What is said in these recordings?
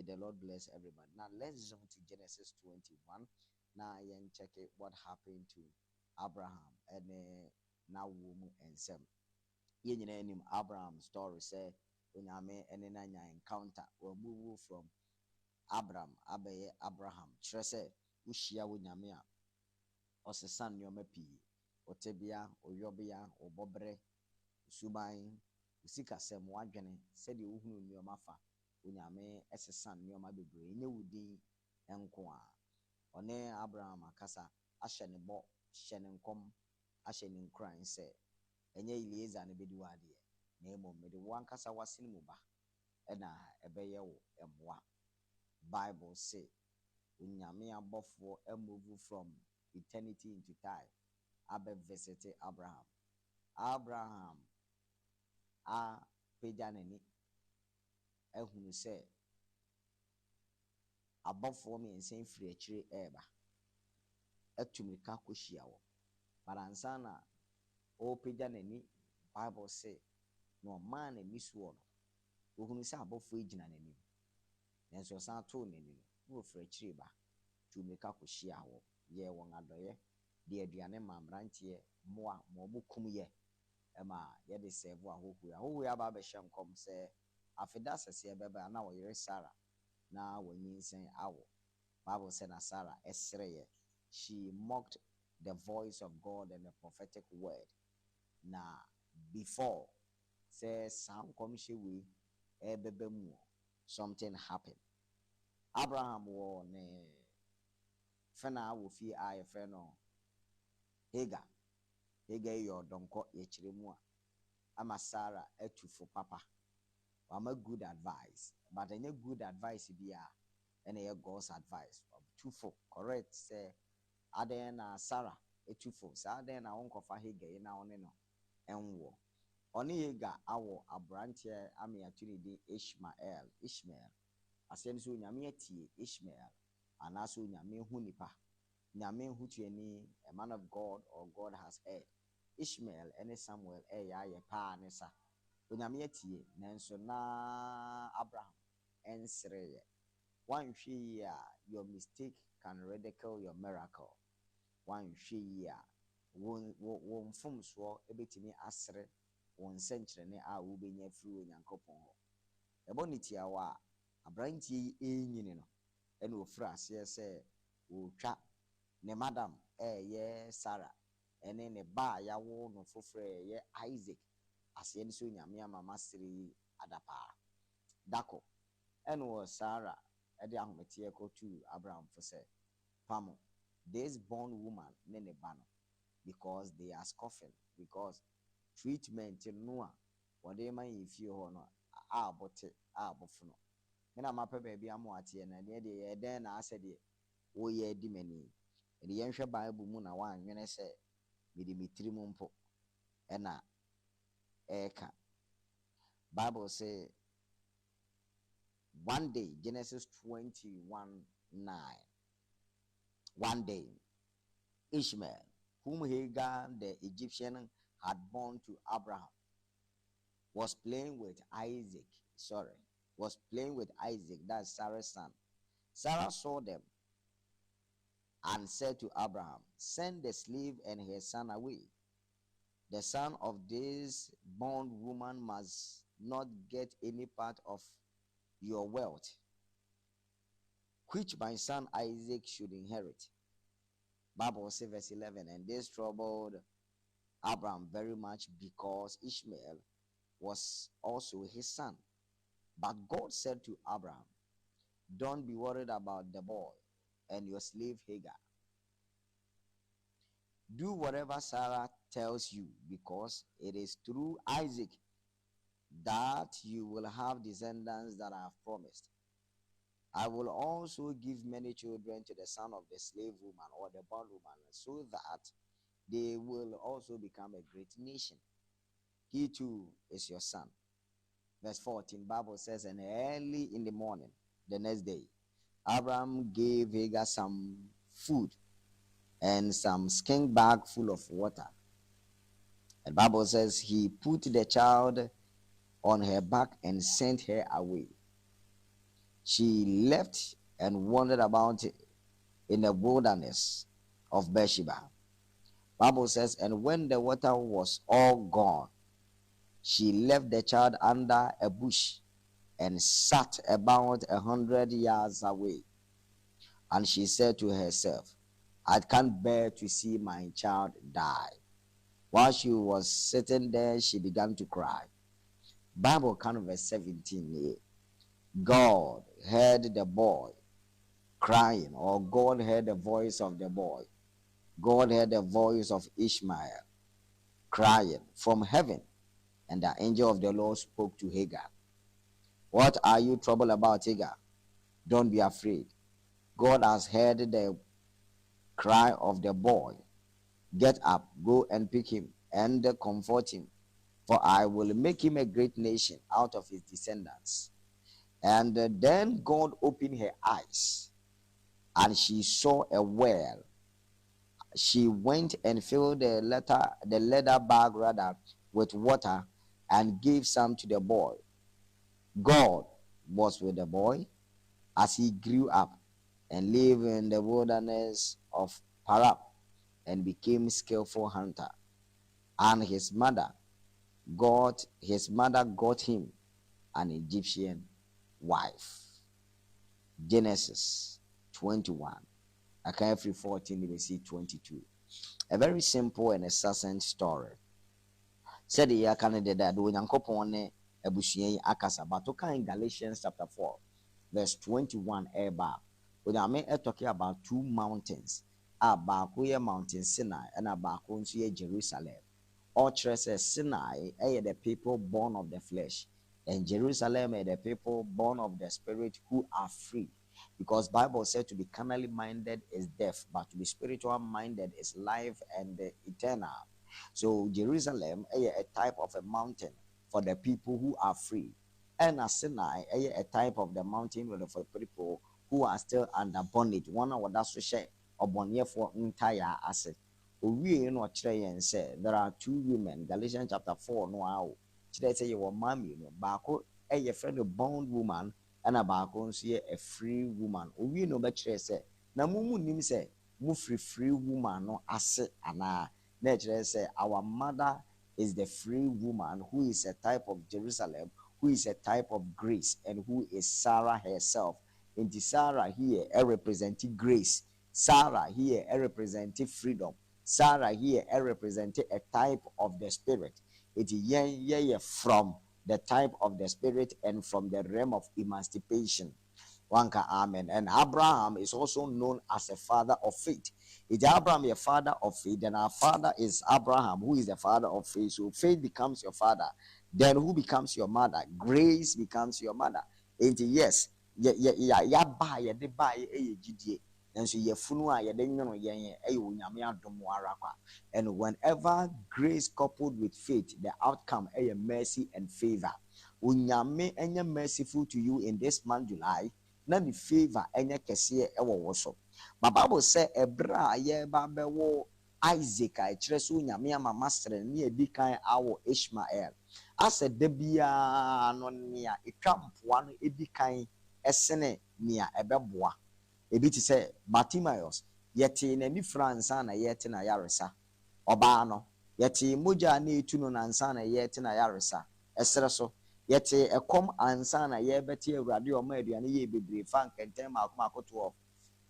the Lord bless everybody. Now let's jump to Genesis 21. Now check it what happened to Abraham and now woman and Sam. Name Abraham story say Onyame and then encounter or move from Abraham. Trese ushia Onyame a osesan nyoma pii otebia oyobia obobre suban usikasem wadwene sede ohunu nyoma fa Onyame esesan nyoma bebre nye wudi enko a one Abraham akasa ahye ne bo hye ne nkom ahye ne nkran se enye Eliezer ne bedi wade na emom mede wankasa wasene mu ba na ebeye wo emwa Bible say Onyame abofo move from eternity into time abe visited Abraham a pejaneni ehunu se abofo me ensen firi akire eba atumika kohyia wo baransa na o pejaneni Bible say no man na misuo no ohunu se abofo ejina nani nenso san to nani no firi akire ba tumika kohyia wo ye won adoye de aduane mamrantie moa mo bukum ye ema ye de serve ahohu ya ba be hyenkom se afida sese beba na wo yere Sarah na wanyinsen awo Bible said na Sarah esreye she mocked the voice of God and the prophetic word na before say some komishe we ebebe mu something happened. Abraham wo ne fena wo fi a yefe no Hagar your donko ye chiremu a ama Sarah etufo papa wama good advice but any good advice bia and a God's advice tufo correct say aden na Sarah etufo sa aden na wonkofa Hagar na one no enwo one Hagar awo abrantie ame atuni di Ishmael asem so nyame atie Ishmael anaso nyame hu nipa nyame hu tuani a man of God or God has heard Ishmael and Samuel ya pa nesa onyame atie nanso na Abraham ensreye one hwe ya your mistake can ridicule your miracle one hwe ya won fomso ebetimi asre won senkyerene a wo benya firi onyankopon ho ebonitia wa abrantie enyini no ene ofura ase se wo twa ne madam ye Sarah ene ne ba ya wo no fofre ye Isaac ase ni so nyame amama siri adapa dako ene wo Sarah e de ahomete ye ko to Abraham for say pamo this born woman ne ne ba no because they are scoffing because treatment no a wode man yefie ho no a bote a bofuno na mapa baby amo ate na ne de ye den na ase de wo ye di mani ene yenhwe Bible mu na wan nwene se Dimitri mumpo ena eka Bible say one day Genesis 21:9 one day Ishmael whom Hagar the Egyptian had born to Abraham was playing with Isaac that's Sarah's son. Sarah saw them and said to Abraham, send the slave and her son away. The son of this bondwoman must not get any part of your wealth, which my son Isaac should inherit. Bible says verse 11, and this troubled Abraham very much because Ishmael was also his son. But God said to Abraham, don't be worried about the boy and your slave Hagar. Do whatever Sarah tells you, because it is through Isaac that you will have descendants that I have promised. I will also give many children to the son of the slave woman or the bondwoman, so that they will also become a great nation. He too is your son. Verse 14, Bible says, and early in the morning, the next day, Abraham gave Hagar some food and some skin bag full of water. The Bible says he put the child on her back and sent her away. she left and wandered about in the wilderness of Beersheba. Bible says, and when the water was all gone, she left the child under a bush and sat about 100 yards away. And she said to herself, I can't bear to see my child die. While she was sitting there, she began to cry. Bible kind of verse 17. God heard the boy crying, or God heard the voice of the boy. God heard the voice of Ishmael crying from heaven, and the angel of the Lord spoke to Hagar. What are you troubled about, Hagar? Don't be afraid. God has heard the cry of the boy. Get up, go and pick him and comfort him, for I will make him a great nation out of his descendants. And then God opened her eyes, and she saw a well. She went and filled the leather bag with water and gave some to the boy. God was with the boy as he grew up and lived in the wilderness of Paran and became a skillful hunter. And his mother got him an Egyptian wife. Genesis 21. I can't free 14, you see 22. A very simple and a succinct story. Said the candidate that Onyankopon ebusua akasa, but in Galatians chapter 4, verse 21 eba. Onyame talking about two mountains. Baako ye Mountain Sinai and baako nso ye Jerusalem. All traces Sinai the people born of the flesh, and Jerusalem are the people born of the spirit who are free. Because Bible said to be carnally minded is death, but to be spiritual minded is life and eternal. So Jerusalem is a type of a mountain for the people who are free, and Sinai is a type of the mountain for people who are still under bondage. One of that's to share or bonnier for entire asset. We know say there are two women. Galatians chapter 4 no today say you were mommy no bako a friend of bound woman and a bako see a free woman. We know better say na mumu nim say mu free woman no ase ana nature say our mother is the free woman who is a type of Jerusalem, who is a type of grace, and who is Sarah herself. And Sarah here representing grace. Sarah here representing freedom. Sarah here representing a type of the spirit. It is from the type of the spirit and from the realm of emancipation. Wanka amen. And Abraham is also known as a father of faith. Is Abraham a father of faith? Then our father is Abraham, who is the father of faith. So faith becomes your father. Then who becomes your mother? Grace becomes your mother. And yes, and whenever grace coupled with faith, the outcome is mercy and favor. Unyame enye merciful to you in this month July, na the favor enye kese ewo woso. My Bible say ebra ye ba bewo Isaac a kire so unyame ama master ne edi kan awo Ishmael. Ase de bia no nea etwampoa no edi kan esene nea ebeboa. Ebi ti say Bartimaeus yete na ni fransa na yete na yaresa. Oba no yete moja na etu no nansa na yete na yaresa. Esere so yete ekom ansa na ye beti awurade o ma aduane ye bebre fa nkenten makoto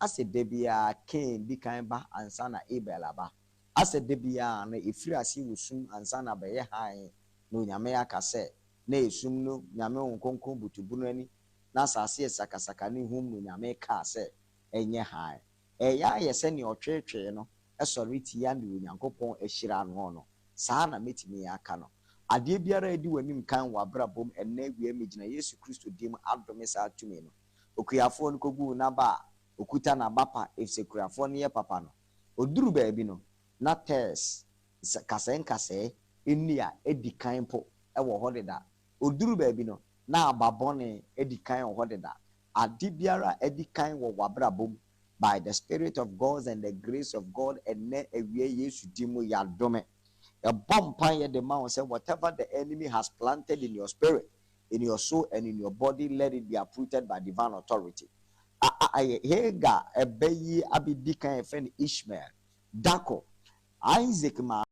ase de bia ken di kan ba ansa na Abel aba. Ase de bia na efiri ase wosum ansa na be ye han no nyame akase na esum no nyame onkonkon butubu no ani na asase esakasaka ne hum no nyame ka se enye han eya yese ne otwetwe no esori tia ne onyankopon ehira no no saa na metimi aka no ade biara edi wanim kan wabrabom enne wie megina Yesu Kristo dim adome saa tumi no okuyafo no kogu na ba okuta na bapa efsekuyafo no ye papa no oduru baabi no na test kasenkase enia edikan po ewo hodeda oduru baabi no na ababone edikan hodeda ade biara edikan wo wabrabom by the Spirit of God and the grace of God enne ewie Yesu dim yadome. A bomb pie the mountain say whatever the enemy has planted in your spirit, in your soul and in your body, let it be uprooted by divine authority. Hagar, a bayi abidi kan friend Ishmael, Dako, Isaac ma